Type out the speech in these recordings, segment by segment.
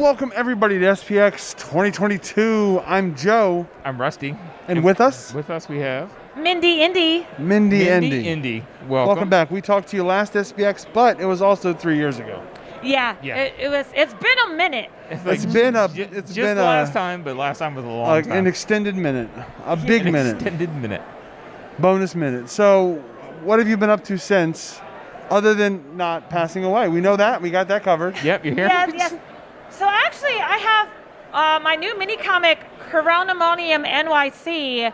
welcome everybody to SPX 2022. I'm Joe. I'm Rusty. And with us? With us we have... Mindy Indy. Mindy Indy. Indy. Welcome back. We talked to you last SPX, but it was also 3 years ago. Yeah. It's been a minute. It's been the last time, but last time was a long time. An extended minute. A big minute. Extended minute. Bonus minute. So, what have you been up to since, other than not passing away? We know that. We got that covered. Yep, you're here. Yes. So actually, I have my new mini-comic, Coronamonium NYC,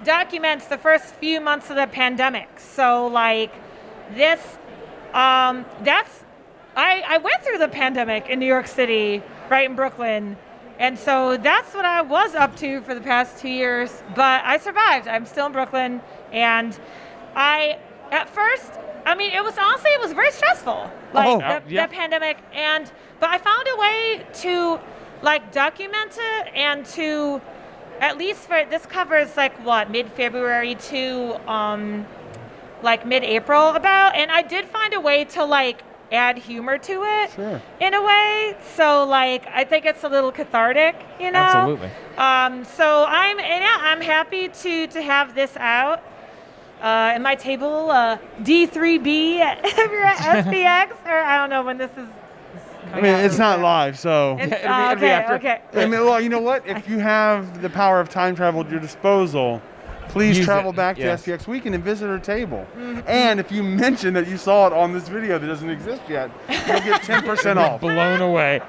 documents the first few months of the pandemic. So, like, this, I went through the pandemic in New York City, right in Brooklyn. And so that's what I was up to for the past 2 years. But I survived. I'm still in Brooklyn. And at first, it was very stressful, the pandemic. But I found a way to, document it and to, at least this covers, mid-February to, mid-April about. And I did find a way to, add humor to it in a way. So, I think it's a little cathartic, you know? Absolutely. So I'm happy to have this out. In my table, D3B if you're at SPX, or I don't know when this is. It's not live, so. It'll be after. Okay. Well, you know what? If you have the power of time travel at your disposal, please travel back to SPX Weekend and visit our table. Mm-hmm. And if you mention that you saw it on this video that doesn't exist yet, you'll get 10% off. Blown away.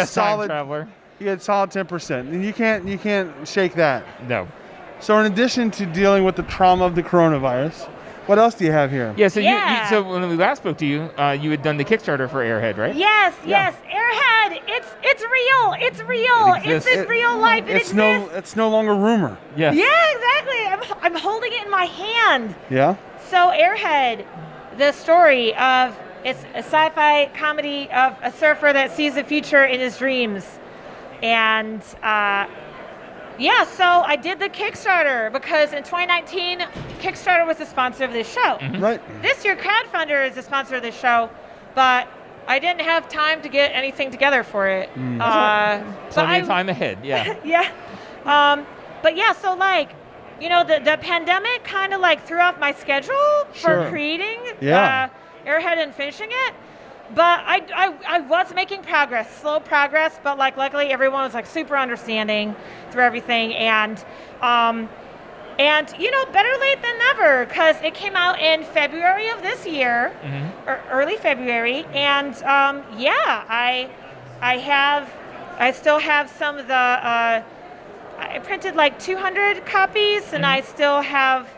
Solid time traveler. You get solid 10%, and you can't shake that. No. So in addition to dealing with the trauma of the coronavirus, what else do you have here? Yeah, so when we last spoke to you, you had done the Kickstarter for Aer Head, right? Yes. Aer Head, it's real. It's in real life. It's no longer rumor. Yes. Yeah, exactly. I'm holding it in my hand. Yeah. So Aer Head, the story of, it's a sci-fi comedy of a surfer that sees the future in his dreams. And so I did the Kickstarter because in 2019, Kickstarter was the sponsor of this show. Mm-hmm. Right. This year, Crowdfunder is the sponsor of this show, but I didn't have time to get anything together for it. Plenty of time ahead, yeah. Yeah. So the pandemic kind of threw off my schedule for creating Aer Head and finishing it. But I was making progress, slow progress, but luckily everyone was super understanding through everything, and better late than never, because it came out in February of this year, or early February, and I still have some of the I printed 200 copies, and I still have.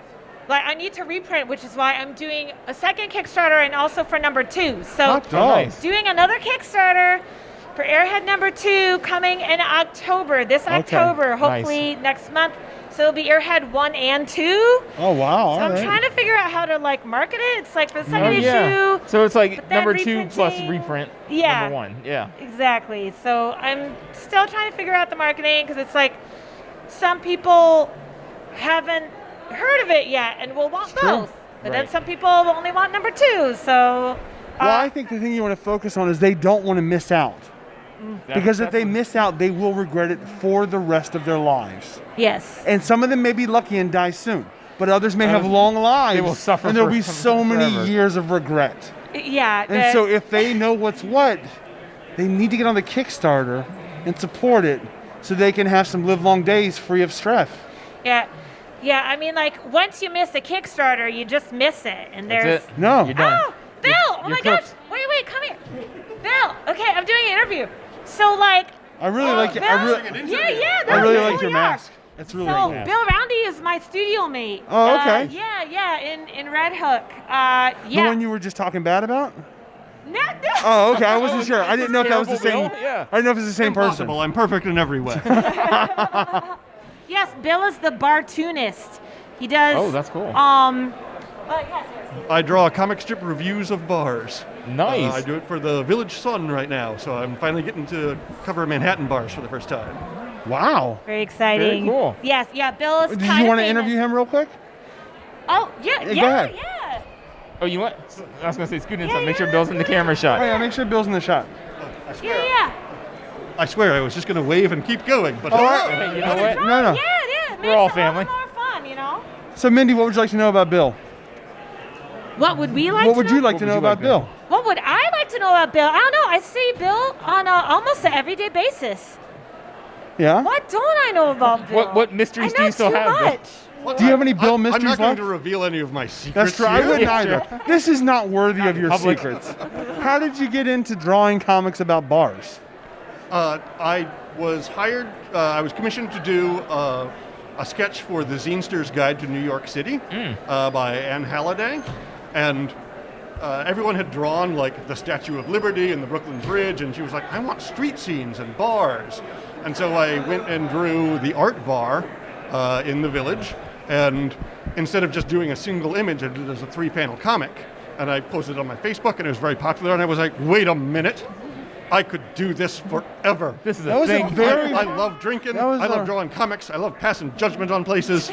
I need to reprint, which is why I'm doing a second Kickstarter and also for number 2. So doing another Kickstarter for Aer Head number 2 coming in October, October, hopefully next month. So it'll be Aer Head 1 and 2. Oh, wow. So I'm trying to figure out how to market it. It's for the second issue. So it's number 2 plus reprint number 1. Yeah. Exactly. So I'm still trying to figure out the marketing because it's some people haven't heard of it yet and will want both, but then some people will only want number 2. So I think the thing you want to focus on is they don't want to miss out, because if they miss out, they will regret it for the rest of their lives. Yes. And some of them may be lucky and die soon, but others may have long lives. They will suffer, and there'll be so many years of regret. Yeah. And so if they know what's what, they need to get on the Kickstarter and support it so they can have some live long days free of stress. Yeah. Yeah, once you miss a Kickstarter, you just miss it. And there's... That's it. No. You're done. Oh, Bill! Oh my gosh. Wait, come here. Bill, okay, I'm doing an interview. So, I really like it. I really like your mask. It's really cool. Bill Roundy is my studio mate. Oh, okay. In Red Hook. The one you were just talking bad about? No. Oh, okay. I wasn't sure. I didn't know if that was the same. Yeah. I didn't know if it was the same person. Impossible. I'm perfect in every way. Yes, Bill is the bartoonist. He does. Oh, that's cool. Yes. I draw comic strip reviews of bars. Nice. I do it for the Village Sun right now, so I'm finally getting to cover Manhattan bars for the first time. Wow. Very exciting. Very cool. Yes, Bill is Did you want to interview him real quick? Oh, yeah. Go ahead. Oh, you want? I was going to say, scoot in something. Make sure Bill's in the camera shot. Oh, yeah, make sure Bill's in the shot. Yeah. I swear, I was just going to wave and keep going, but Hey, you know what? No. Yeah, it makes We're all it a family. lot more fun, you know? So, Mindy, what would you like to know about Bill? What would we like What to would know? you like to know about Bill? What would I like to know about Bill? I don't know. I see Bill on almost an everyday basis. Yeah? What don't I know about Bill? What mysteries I do you know still too have, Bill? much. Do you have any Bill I'm mysteries not going left? to reveal any of my secrets That's true. I here. wouldn't Yeah, either. sure. This is not worthy of your Public. secrets. How did you get into drawing comics about bars? I was hired, I was commissioned to do a sketch for the Zinester's Guide to New York City by Anne Halliday. And everyone had drawn like the Statue of Liberty and the Brooklyn Bridge, and she was like, I want street scenes and bars. And so I went and drew the art bar in the village, and instead of just doing a single image, I did it as a 3-panel comic. And I posted it on my Facebook, and it was very popular, and I was like, wait a minute. I could do this forever. This is That a was a thing. very- I love drinking. That was I love a- drawing comics. I love passing judgment on places.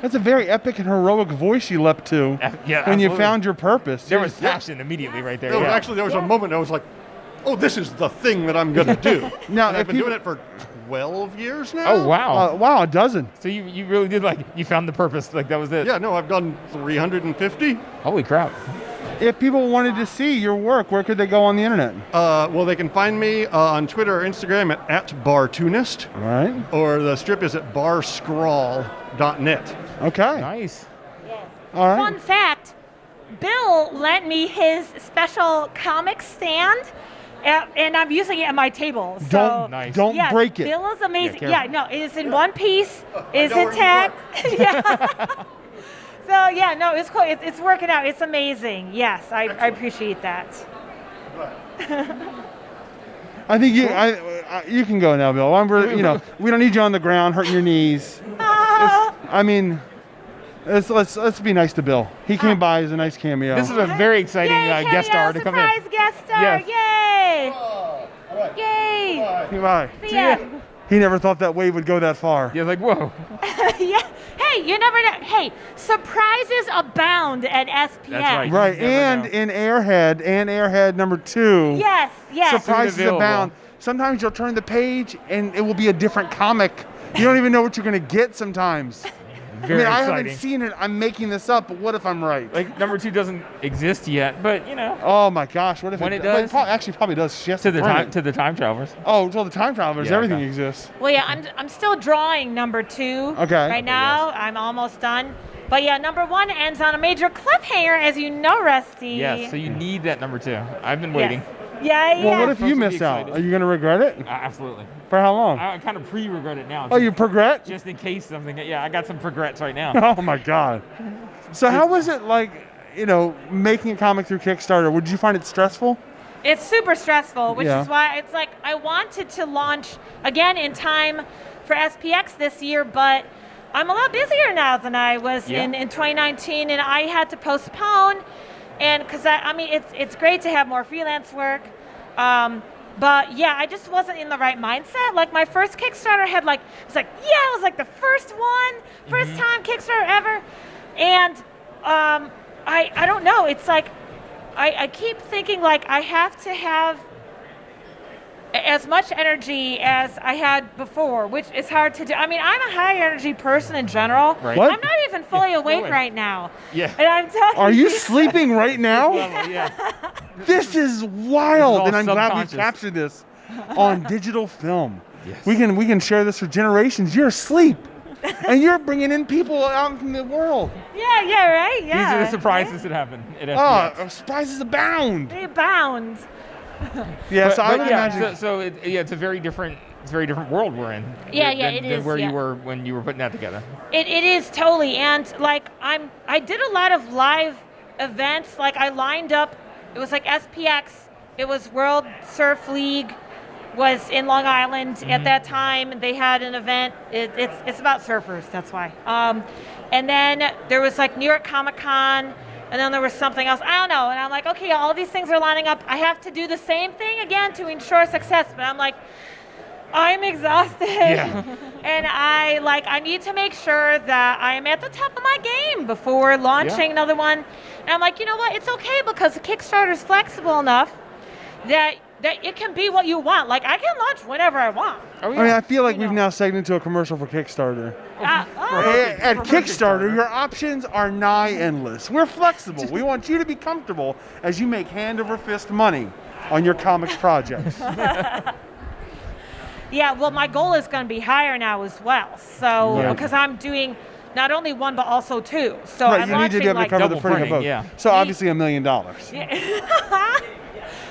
That's a very epic and heroic voice you leapt to Yeah, when you absolutely. found your purpose. There was passion immediately right there. There was Yeah. actually there was a moment I was like, oh, this is the thing that I'm gonna do. Now, and if I've been you- doing it for 12 years now. Oh wow. Wow, a dozen. So you really did you found the purpose. Like that was it. Yeah, no, I've done 350. Holy crap. If people wanted to see your work, where could they go on the internet? Well, they can find me on Twitter or Instagram at @bartoonist, All right. or the strip is at barscrawl.net. Okay. Nice. All right. Fun fact, Bill lent me his special comic stand, and I'm using it at my table. So Don't Nice. don't yeah, break it. Bill is amazing. Yeah, Yeah, careful. no, it is in one piece. It's know where you intact. Yeah. So yeah, no, it's cool. It's working out. It's amazing. Yes, I appreciate that. I think you can go now, Bill. We don't need you on the ground hurting your knees. I mean, let's be nice to Bill. He came by as a nice cameo. This is a very exciting Yay, guest star to come in. surprise guest star! Yes. Yay! Yay! Goodbye. See ya. He never thought that wave would go that far. Yeah, like whoa. Yeah. Hey, you never know. Hey, surprises abound at SPX. That's right. Right, You never and in Aer Head and Aer Head number 2. Yes, yes. Surprises Soon available. abound. Sometimes you'll turn the page and it will be a different comic. You don't even know what you're going to get sometimes. Very I exciting. haven't seen it. I'm making this up, but what if I'm right? Like number 2 doesn't exist yet, but you know, Oh my gosh, what if When it well, does- probably does. She has to the print time it. to the time travelers. Oh, till the time travelers, Yeah, everything okay. exists. Well, yeah, I'm still drawing number 2. Okay. Right now, I'm almost done. But yeah, number 1 ends on a major cliffhanger, as you know, Rusty. Yes. So you need that number 2. I've been waiting. Yes. Yeah, Well, yeah. what if Folks you would be miss out? excited. Are you going to regret it? Absolutely. For how long? I kind of pre-regret it now. Oh, you regret? just in case something. Yeah, I got some regrets right now. Oh my God. So how was it like, making a comic through Kickstarter? Would you find it stressful? It's super stressful, which Yeah. is why it's like I wanted to launch again in time for SPX this year, but I'm a lot busier now than I was Yeah. in 2019, and I had to postpone. And because it's great to have more freelance work, but yeah, I just wasn't in the right mindset. Like my first Kickstarter had it was like the first time Kickstarter ever, and I don't know. It's like I keep thinking like I have to have as much energy as I had before, which is hard to do. I mean, I'm a high energy person in general. Right. What? I'm not even fully awake way. right now. Yeah. And I'm talking Are you to sleeping right now? Well, yeah. This is This wild, is all and I'm glad we subconscious. captured this on digital film. Yes. We can share this for generations. You're asleep, and you're bringing in people out from the world. Yeah, right? Yeah. These are the surprises that happen at Oh, SPX. surprises abound. They abound. Yeah, so I But would yeah, imagine. it's a very different world we're in. Yeah, than, it than is, where yeah. you were when you were putting that together. It is totally, and like I did a lot of live events. Like I lined up. It was like SPX. It was World Surf League. Was in Long Island at that time. They had an event. It's about surfers. That's why. And then there was like New York Comic Con. And then there was something else. I don't know. And I'm like, okay, all these things are lining up. I have to do the same thing again to ensure success. But I'm like, I'm exhausted. Yeah. And I need to make sure that I am at the top of my game before launching another one. And I'm like, you know what? It's okay because the Kickstarter is flexible enough that that it can be what you want. Like, I can launch whenever I want. Oh, I mean, I feel like we've now segued into a commercial for Kickstarter. At Kickstarter, your options are nigh endless. We're flexible. We want you to be comfortable as you make hand over fist money on your comics projects. Yeah, well, my goal is going to be higher now as well. So, Right. because I'm doing not only one, but also two. So Right, I'm you need to be able to launching, cover the double printing of printing, both. yeah. So obviously $1 million.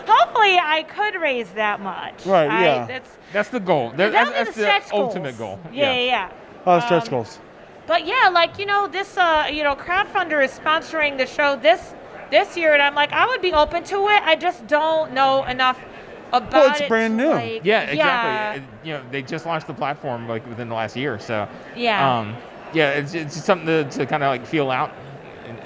Hopefully, I could raise that much. Right, yeah. That's the goal. That's the stretch ultimate goals. goal. Yeah. Oh, stretch goals. But yeah, like, this, crowdfunder is sponsoring the show this year, and I'm like, I would be open to it. I just don't know enough about Well, it's it. brand new. Like, Yeah, exactly. They just launched the platform like within the last year, so Yeah. it's just something to kind of like feel out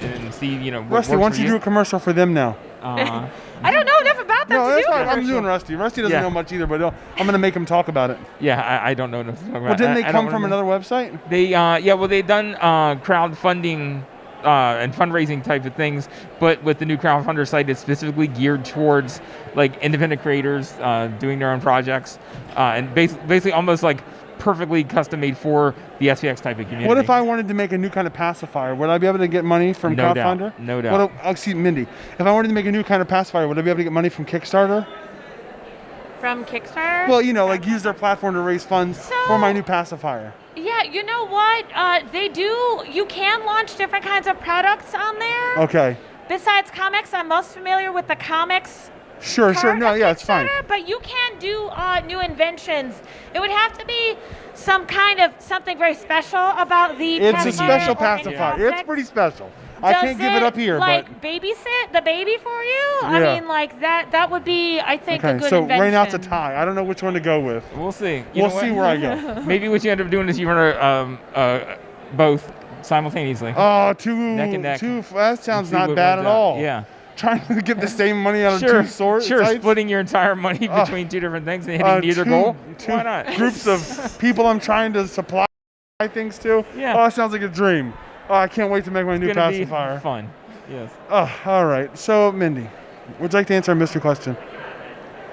and see, what Rusty, works why don't for you do a commercial for them now? I don't know enough about them No, to that's do fine. it. I'm doing Rusty. Rusty doesn't Yeah. know much either, but I'm going to make him talk about it. Yeah, I don't know enough to talk about. Well, didn't they I come don't from remember. another website? They've done crowdfunding and fundraising type of things, but with the new crowdfunder site, it's specifically geared towards like independent creators doing their own projects, and basically almost like perfectly custom made for the SPX type of community. What if I wanted to make a new kind of pacifier? Would I be able to get money from No crowdfunder? doubt. No doubt. Excuse Mindy. If I wanted to make a new kind of pacifier, would I be able to get money from Kickstarter? From Kickstarter? Well, like use their platform to raise funds for my new pacifier. Yeah, you know what? They do. You can launch different kinds of products on there. Okay. Besides comics, I'm most familiar with the comics. Sure. part No, of yeah, it's fine. Kickstarter, But you can do new inventions. It would have to be something very special about the It's a pacifier special or any pacifier. It's project. pretty special. I can't give it up here, like babysit the baby for you? Yeah. I mean, like that would be, I think, a Okay, good so invention. right now it's a tie. I don't know which one to go with. We'll see. We'll see where I go. Maybe what you end up doing is you run both simultaneously. Oh, Neck and neck. that sounds See not what bad wins at out. all. Yeah. Trying to get the same money out of Sure, two sites? splitting your entire money between two different things and hitting neither goal. Why not? Groups of people I'm trying to supply things to. Yeah. Oh, it sounds like a dream. Oh, I can't wait to make my new It's gonna pacifier. be fun. Yes. Oh, all right. So, Mindy, would you like to answer a mystery question?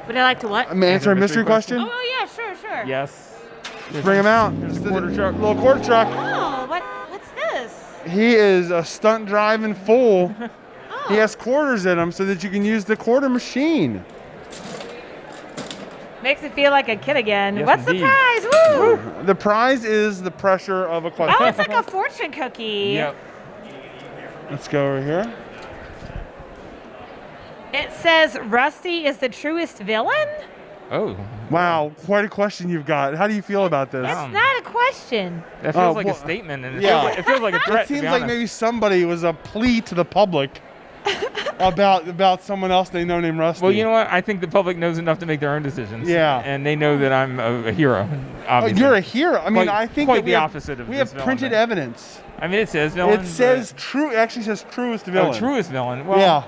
Would I like to what? Answer a mystery question? Oh, yeah, sure. Yes. Bring him out. It's the quarter truck. little quarter truck. Oh, what's this? He is a stunt driving fool. Oh. He has quarters in him so that you can use the quarter machine. Makes it feel like a kid again. Yes, What's indeed. the prize? Woo! The prize is the pressure of a question. Oh, it's like a fortune cookie. Yep. Let's go over here. It says Rusty is the truest villain? Oh. Wow, quite a question you've got. How do you feel about this? That's not a question. That feels like well, a statement, and yeah. it feels like a threat. It seems to be like honest. maybe somebody was a plea to the public about someone else they know named Rusty. Well, you know what? I think the public knows enough to make their own decisions. Yeah. And they know that I'm a hero. Oh, Obviously. you're a hero. I mean, Quite- I think quite that we the have, opposite of we this have villain, printed but- evidence. I mean, it says villain. It says true. It actually says truest but, villain. truest villain. Well, Yeah.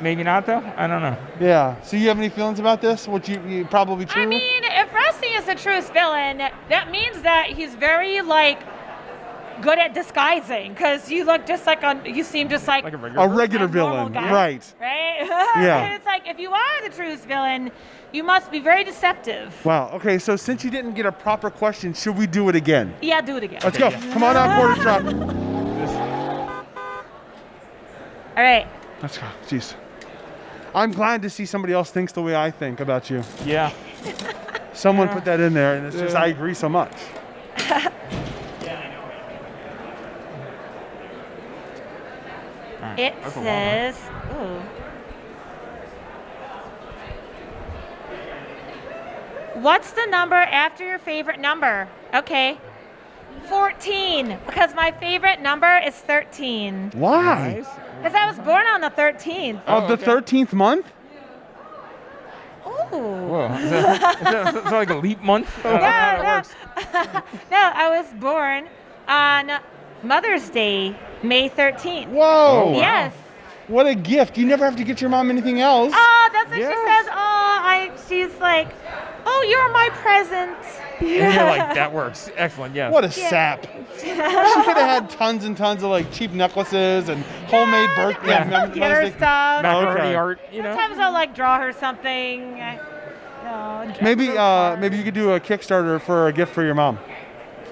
maybe not though. I don't know. Yeah. So you have any feelings about this? What you probably true? I mean, if Rusty is the truest villain, that means that he's very, good at disguising, because you seem just like Like a regular. a regular a normal villain, guy, right? Right? Yeah. And it's like, if you are the truest villain, you must be very deceptive. Wow. Okay. So since you didn't get a proper question, should we do it again? Yeah, do it again. Let's go. Come on out, quarter truck. All right. Let's go. Jeez. I'm glad to see somebody else thinks the way I think about you. Yeah. Someone put that in there, and it's just I agree so much. It That's a long one. says, ooh. What's the number after your favorite number? Okay. 14, because my favorite number is 13. Why? Nice. Because I was born on the 13th. Of the okay. 13th month? Ooh. Whoa. Is that like a leap month? I don't know how that works. No, I was born on Mother's Day, May 13th. Whoa. Oh, wow. Yes. What a gift. You never have to get your mom anything else. Oh, that's what she Yes. says. Oh, she's like, oh, you're my present. And you're like, that works. Excellent, yes. What a sap. She could have had tons and tons of like cheap necklaces and homemade birthday Get her stuff. macaroni Okay. art, you know? Sometimes I'll like draw her something. Maybe you could do a Kickstarter for a gift for your mom.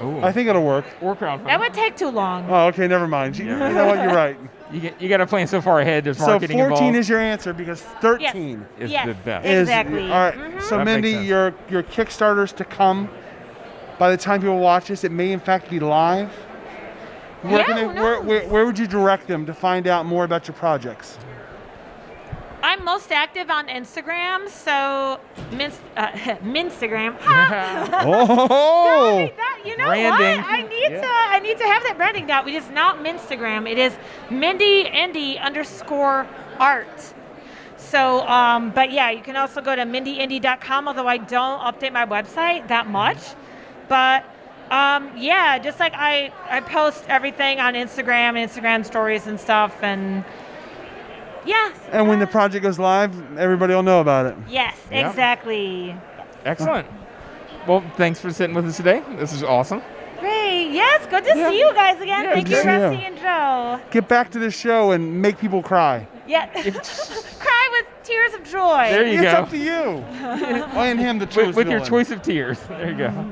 Ooh. I think it'll work. Or crowdfunding. That would take too long. Oh, okay, never mind. You know what? You're right. You got to plan so far ahead. There's So marketing 14 involved. is your answer because 13 Is yes, the best. is exactly. all right. So That makes Mindy, sense. your Kickstarter's to come. By the time people watch this, it may in fact be live. Where would you direct them to find out more about your projects? I'm most active on Instagram, so Minstagram. Oh! You know Branding. what? I need to have that branding down. It is not Minstagram. It is Mindy Indy _art. So, but yeah, you can also go to mindyindy.com, although I don't update my website that much. But yeah, just like I post everything on Instagram stories and stuff, and yeah. And when the project goes live, everybody will know about it. Yes, Yep. exactly. Excellent. Well, thanks for sitting with us today. This is awesome. Great. Yes, good to see you guys again. Yeah, Thank good you, to see you. Rusty and Joe. Get back to the show and make people cry. Yeah. Cry with tears of joy. There you It's go. up to you. And him, the choice. With your choice of tears. There you go.